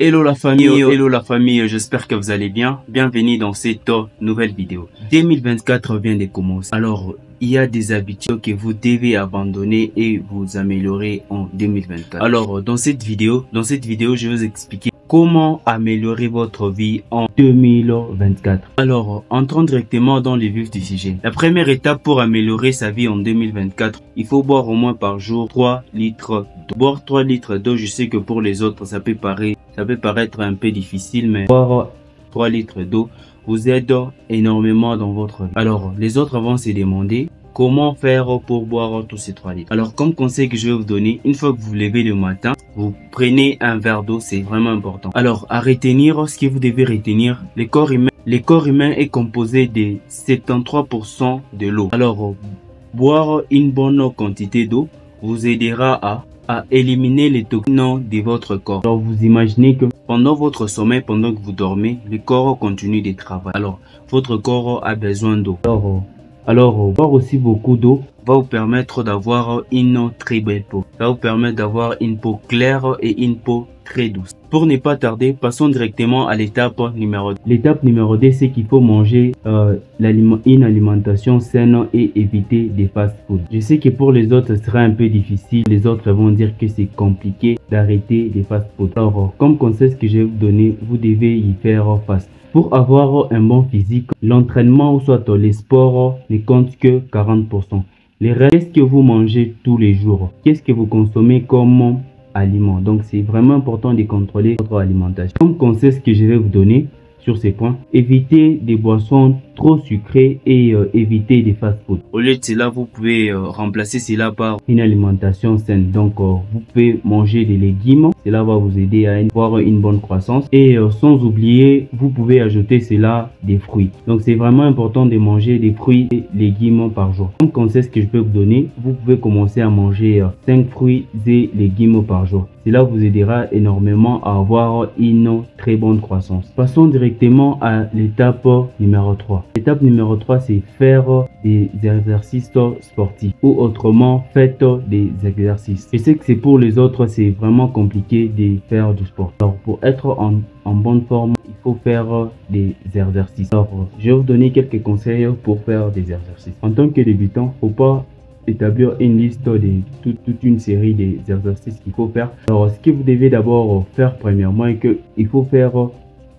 Hello la famille, j'espère que vous allez bien. Bienvenue dans cette nouvelle vidéo. 2024 vient de commencer. Alors, il y a des habitudes que vous devez abandonner et vous améliorer en 2024. Alors, dans cette vidéo, je vais vous expliquer comment améliorer votre vie en 2024. Alors, entrons directement dans le vif du sujet. La première étape pour améliorer sa vie en 2024, il faut boire au moins par jour 3 litres d'eau. Boire 3 litres d'eau, je sais que pour les autres, ça peut paraître un peu difficile, mais boire 3 litres d'eau vous aide énormément dans votre vie. Alors, les autres vont se demander comment faire pour boire tous ces 3 litres. Alors, comme conseil que je vais vous donner, une fois que vous vous levez le matin, vous prenez un verre d'eau, c'est vraiment important. Alors, à retenir, ce que vous devez retenir, le corps humain est composé de 73% de l'eau. Alors, boire une bonne quantité d'eau vous aidera à éliminer les toxines de votre corps. Alors, vous imaginez que pendant votre sommeil, pendant que vous dormez, le corps continue de travailler. Alors, votre corps a besoin d'eau. Alors, boire aussi beaucoup d'eau va vous permettre d'avoir une très belle peau. Ça va vous permettre d'avoir une peau claire et une peau très douce. Pour ne pas tarder, passons directement à l'étape numéro 2. L'étape numéro 2, c'est qu'il faut manger une alimentation saine et éviter des fast-food. Je sais que pour les autres, ce sera un peu difficile. Les autres vont dire que c'est compliqué d'arrêter les fast-food. Alors, comme conseil que je vais vous donner, vous devez y faire face. Pour avoir un bon physique, l'entraînement ou soit les sports ne compte que 40%. Les restes, qu'est-ce que vous mangez tous les jours? Qu'est-ce que vous consommez comme aliment? Donc, c'est vraiment important de contrôler votre alimentation. Comme conseil que je vais vous donner sur ces points, évitez des boissons trop sucrées et évitez des fast-food. Au lieu de cela, vous pouvez remplacer cela par une alimentation saine. Donc, vous pouvez manger des légumes. Cela va vous aider à avoir une bonne croissance. Et sans oublier, vous pouvez ajouter cela des fruits. Donc, c'est vraiment important de manger des fruits et légumes par jour. Comme conseil que je peux vous donner, vous pouvez commencer à manger 5 fruits et légumes par jour. Cela vous aidera énormément à avoir une très bonne croissance. Passons directement à l'étape numéro 3. L'étape numéro 3, c'est faire des exercices sportifs ou autrement, faites des exercices. Je sais que c'est pour les autres, c'est vraiment compliqué de faire du sport. Alors, pour être en bonne forme, il faut faire des exercices. Alors, je vais vous donner quelques conseils pour faire des exercices. En tant que débutant, il ne faut pas établir une liste de toute une série d'exercices qu'il faut faire. Alors, ce que vous devez d'abord faire premièrement est qu'il faut faire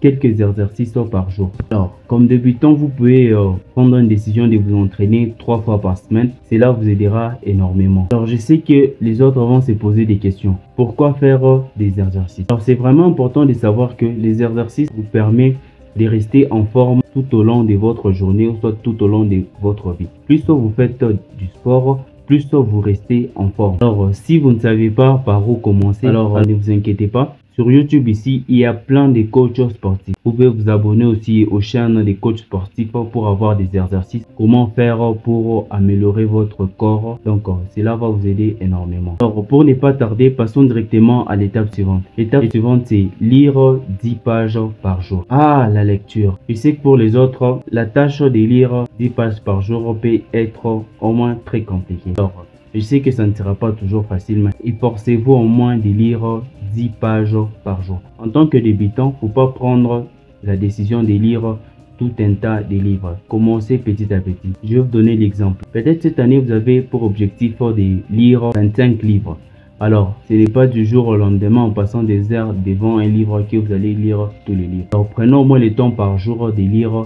quelques exercices par jour. Alors, comme débutant, vous pouvez prendre une décision de vous entraîner 3 fois par semaine. Cela vous aidera énormément. Alors, je sais que les autres vont se poser des questions. Pourquoi faire des exercices? Alors, c'est vraiment important de savoir que les exercices vous permettent de rester en forme tout au long de votre journée ou soit tout au long de votre vie. Plus vous faites du sport, plus vous restez en forme. Alors, si vous ne savez pas par où commencer, alors ne vous inquiétez pas. Sur YouTube ici, il y a plein de coachs sportifs. Vous pouvez vous abonner aussi aux chaînes des coachs sportifs pour avoir des exercices. Comment faire pour améliorer votre corps. Donc, cela va vous aider énormément. Alors, pour ne pas tarder, passons directement à l'étape suivante. L'étape suivante, c'est lire 10 pages par jour. Ah, la lecture. Je sais que pour les autres, la tâche de lire 10 pages par jour peut être au moins très compliquée. Alors, je sais que ça ne sera pas toujours facile, mais efforcez-vous au moins de lire 10 pages par jour. En tant que débutant, il ne faut pas prendre la décision de lire tout un tas de livres. Commencez petit à petit. Je vais vous donner l'exemple. Peut-être cette année, vous avez pour objectif de lire 25 livres. Alors, ce n'est pas du jour au lendemain en passant des heures devant un livre que vous allez lire tous les livres. Alors, prenons au moins le temps par jour de lire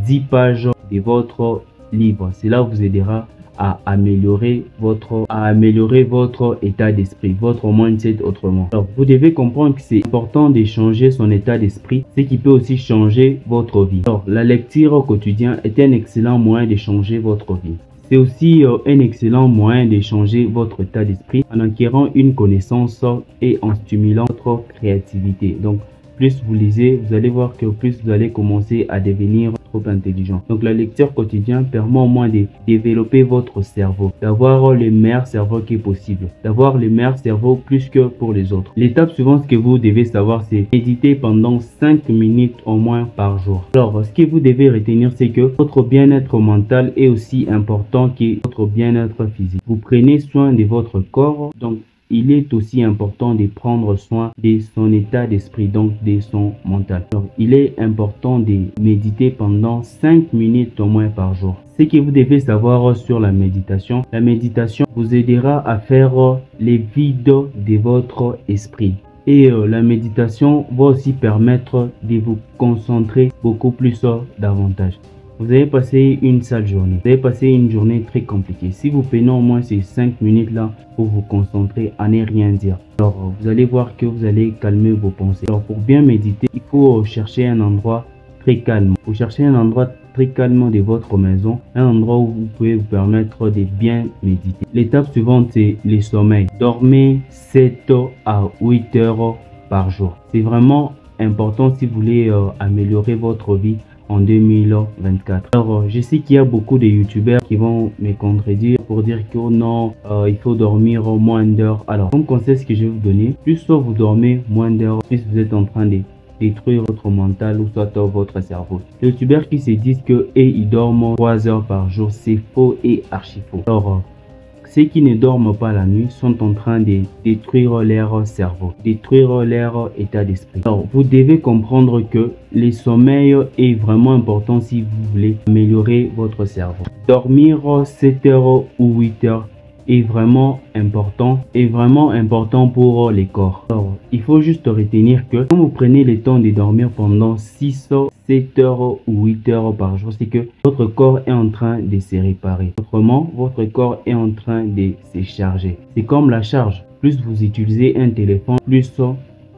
10 pages de votre livre. Cela vous aidera à améliorer votre état d'esprit, votre mindset autrement. Alors, vous devez comprendre que c'est important de changer son état d'esprit, ce qui peut aussi changer votre vie. Alors, la lecture au quotidien est un excellent moyen de changer votre vie. C'est aussi un excellent moyen de changer votre état d'esprit en acquérant une connaissance et en stimulant votre créativité. Donc, plus vous lisez, vous allez voir que plus vous allez commencer à devenir trop intelligent. Donc, la lecture quotidienne permet au moins de développer votre cerveau, d'avoir le meilleur cerveau qui est possible, d'avoir le meilleur cerveau plus que pour les autres. L'étape suivante que vous devez savoir, c'est méditer pendant 5 minutes au moins par jour. Alors, ce que vous devez retenir, c'est que votre bien-être mental est aussi important que votre bien-être physique. Vous prenez soin de votre corps, donc il est aussi important de prendre soin de son état d'esprit, donc de son mental. Alors, il est important de méditer pendant 5 minutes au moins par jour. Ce que vous devez savoir sur la méditation vous aidera à faire les vides de votre esprit. Et la méditation va aussi permettre de vous concentrer beaucoup plus davantage. Vous avez passé une sale journée, vous avez passé une journée très compliquée. Si vous prenez au moins ces 5 minutes là pour vous concentrer à ne rien dire, alors vous allez voir que vous allez calmer vos pensées. Alors pour bien méditer, il faut chercher un endroit très calme. Vous cherchez un endroit très calme de votre maison, un endroit où vous pouvez vous permettre de bien méditer. L'étape suivante, c'est le sommeil. Dormez 7 à 8 heures par jour. C'est vraiment important si vous voulez améliorer votre vie en 2024. Alors je sais qu'il y a beaucoup de youtubeurs qui vont me contredire pour dire que non, il faut dormir moins d'heures. Alors comme conseil que je vais vous donner, plus vous dormez moins d'heures, plus vous êtes en train de détruire votre mental ou soit votre cerveau. Les youtubeurs qui se disent que ils dorment 3 heures par jour, c'est faux et archi faux. Alors ceux qui ne dorment pas la nuit sont en train de détruire leur cerveau, détruire leur état d'esprit. Alors, vous devez comprendre que le sommeil est vraiment important si vous voulez améliorer votre cerveau. Dormir 7 heures ou 8 heures est vraiment important pour les corps. Alors, il faut juste retenir que quand vous prenez le temps de dormir pendant 6 heures, 7 heures ou 8 heures par jour, c'est que votre corps est en train de se réparer. Autrement, votre corps est en train de se charger. C'est comme la charge. Plus vous utilisez un téléphone, plus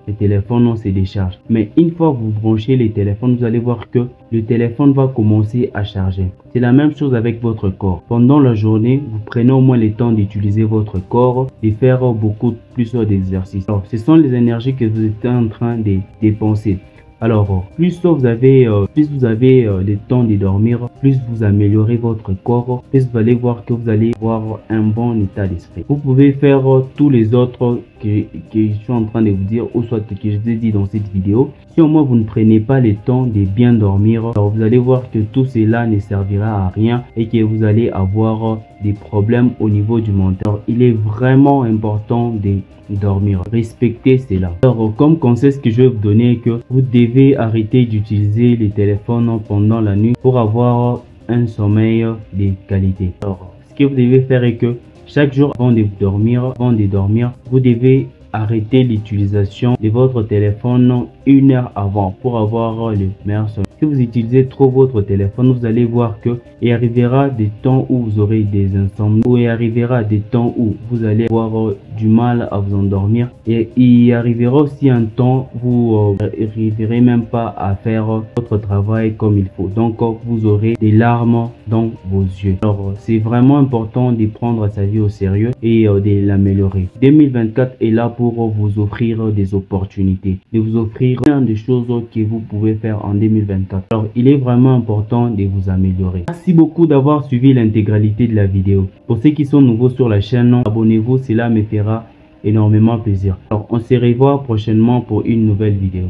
le téléphone se décharge. Mais une fois que vous branchez les téléphones, vous allez voir que le téléphone va commencer à charger. C'est la même chose avec votre corps. Pendant la journée, vous prenez au moins le temps d'utiliser votre corps et faire beaucoup plus d'exercices. Alors, ce sont les énergies que vous êtes en train de dépenser. Alors, plus vous avez le temps de dormir, plus vous améliorez votre corps, plus vous allez voir que vous allez avoir un bon état d'esprit. Vous pouvez faire tous les autres que je suis en train de vous dire, ou soit que je vous ai dit dans cette vidéo. Si au moins vous ne prenez pas le temps de bien dormir, alors vous allez voir que tout cela ne servira à rien et que vous allez avoir des problèmes au niveau du mental. Alors, il est vraiment important de dormir. Respectez cela. Alors, comme conseil que je vais vous donner, que vous devez arrêter d'utiliser les téléphones pendant la nuit pour avoir un sommeil de qualité. Alors, ce que vous devez faire est que chaque jour avant de dormir, vous devez arrêter l'utilisation de votre téléphone 1 heure avant pour avoir le meilleur sommeil. Si vous utilisez trop votre téléphone, vous allez voir que il arrivera des temps où vous aurez des insomnies, ou il arrivera des temps où vous allez avoir du mal à vous endormir, et il arrivera aussi un temps où vous n'arriverez même pas à faire votre travail comme il faut. Donc vous aurez des larmes dans vos yeux. Alors c'est vraiment important de prendre sa vie au sérieux et de l'améliorer. 2024 est là pour vous offrir des opportunités, de vous offrir plein de choses que vous pouvez faire en 2024. Alors, il est vraiment important de vous améliorer. Merci beaucoup d'avoir suivi l'intégralité de la vidéo. Pour ceux qui sont nouveaux sur la chaîne, abonnez-vous, cela me fera énormément plaisir. Alors, on se revoit prochainement pour une nouvelle vidéo.